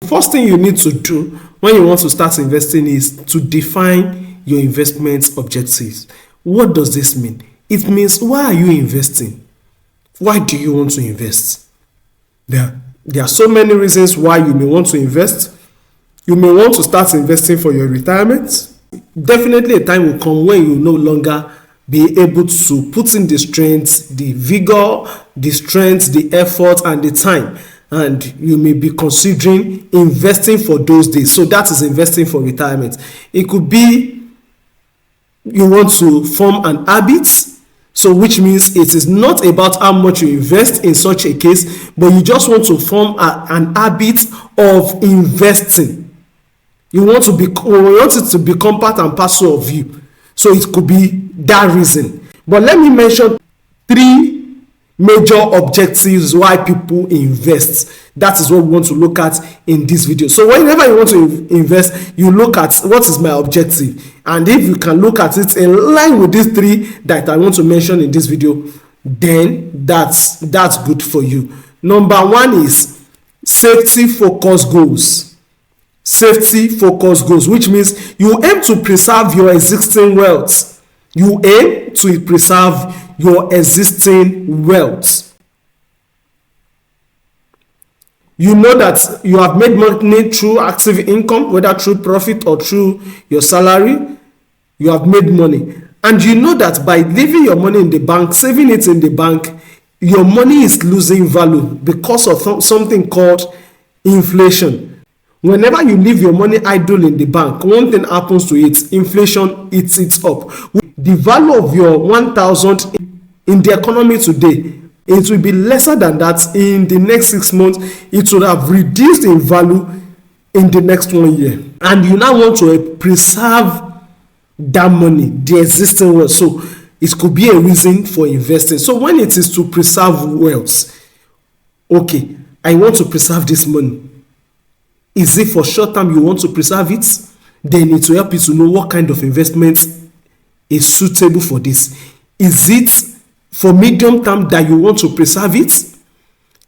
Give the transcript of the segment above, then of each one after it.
first thing you need to do when you want to start investing is to define your investment objectives. What does this mean? It means, why are you investing? Why do you want to invest? There are so many reasons why you may want to invest. You may want to start investing for your retirement. Definitely a time will come when you no longer be able to put in the strength, the vigor, the strength, the effort, and the time. And you may be considering investing for those days. So that is investing for retirement. It could be you want to form an habit. So which means it is not about how much you invest in such a case, but you just want to form an habit of investing. You want it to become part and parcel of you. So it could be that reason. But let me mention 3 major objectives why people invest. That is what we want to look at in this video. So whenever you want to invest, you look at what is my objective. And if you can look at it in line with these 3 that I want to mention in this video, then that's good for you. Number 1 is safety focused goals. Safety focused goals, which means you aim to preserve your existing wealth. You aim to preserve your existing wealth. You know that you have made money through active income, whether through profit or through your salary. You have made money. And you know that by leaving your money in the bank, saving it in the bank, your money is losing value because of something called inflation. Whenever you leave your money idle in the bank, one thing happens to it: inflation eats it up. The value of your 1,000 in the economy today, it will be lesser than that in the next 6 months. It will have reduced in value in the next 1 year. And you now want to preserve that money, the existing wealth. So it could be a reason for investing. So when it is to preserve wealth, okay, I want to preserve this money. Is it for short term you want to preserve it? Then it will help you to know what kind of investment is suitable for this. Is it for medium term that you want to preserve it?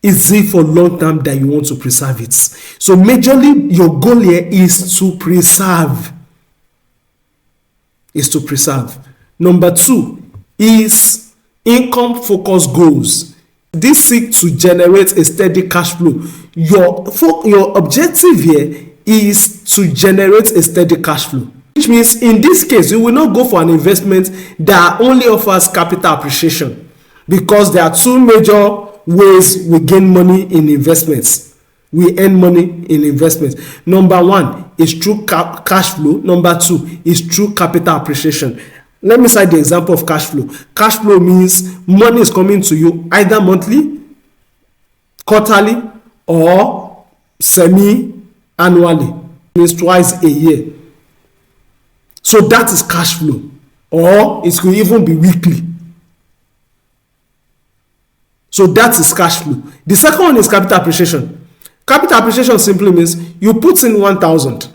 Is it for long term that you want to preserve it? So majorly your goal here is to preserve. Number 2 is income focused goals. This seek to generate a steady cash flow. Your objective here is to generate a steady cash flow, which means in this case you will not go for an investment that only offers capital appreciation, because there are 2 major ways we gain money in investments. We earn money in investments. Number 1 is through cash flow. Number 2 is through capital appreciation. Let me cite the example of cash flow. Cash flow means money is coming to you either monthly, quarterly, or semi-annually. It means twice a year. So that is cash flow. Or it could even be weekly. So that is cash flow. The second one is capital appreciation. Capital appreciation simply means you put in 1,000,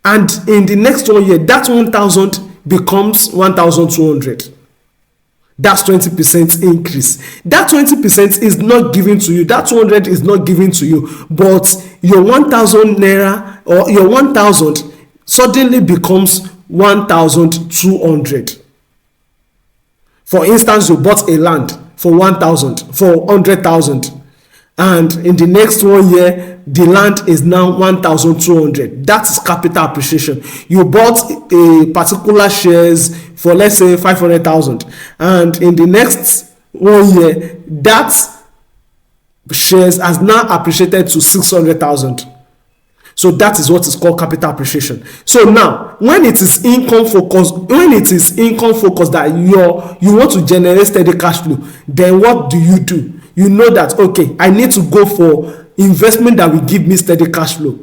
and in the next 1 year, that 1,000 becomes 1,200. That's 20% increase. That 20% is not given to you. That 200 is not given to you. But your 1,000 naira or your 1,000 suddenly becomes 1,200. For instance, you bought a land for 100,000. And in the next 1 year, the land is now 1,200. That is capital appreciation. You bought a particular shares for, let's say, 500,000, and in the next 1 year, that shares has now appreciated to 600,000. So that is what is called capital appreciation. So now, when it is income focused, that you want to generate steady cash flow, then what do? You know that, okay, I need to go for investment that will give me steady cash flow.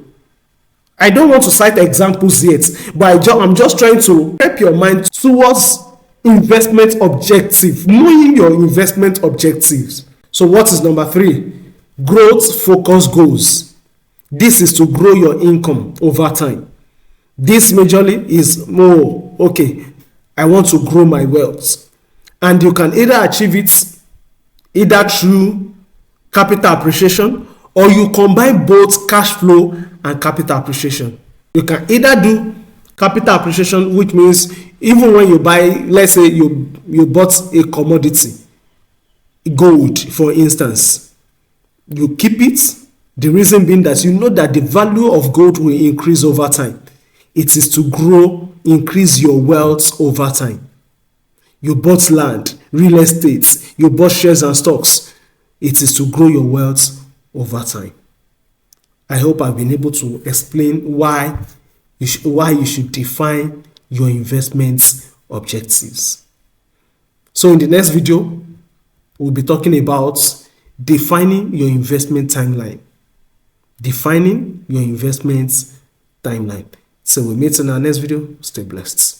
I don't want to cite examples yet, but I'm just trying to help your mind towards investment objective, knowing your investment objectives. So what is number 3? Growth focused goals. This is to grow your income over time. This majorly is more, okay, I want to grow my wealth. And you can either achieve it either through capital appreciation, or you combine both cash flow and capital appreciation. You can either do capital appreciation, which means even when you buy, let's say you bought a commodity, gold for instance, you keep it. The reason being that you know that the value of gold will increase over time. It is to grow, increase your wealth over time. You bought land, real estate, you bought shares and stocks. It is to grow your wealth over time. I hope I've been able to explain why you should define your investment objectives. So in the next video, we'll be talking about defining your investment timeline. Defining your investment timeline. So we'll meet in our next video. Stay blessed.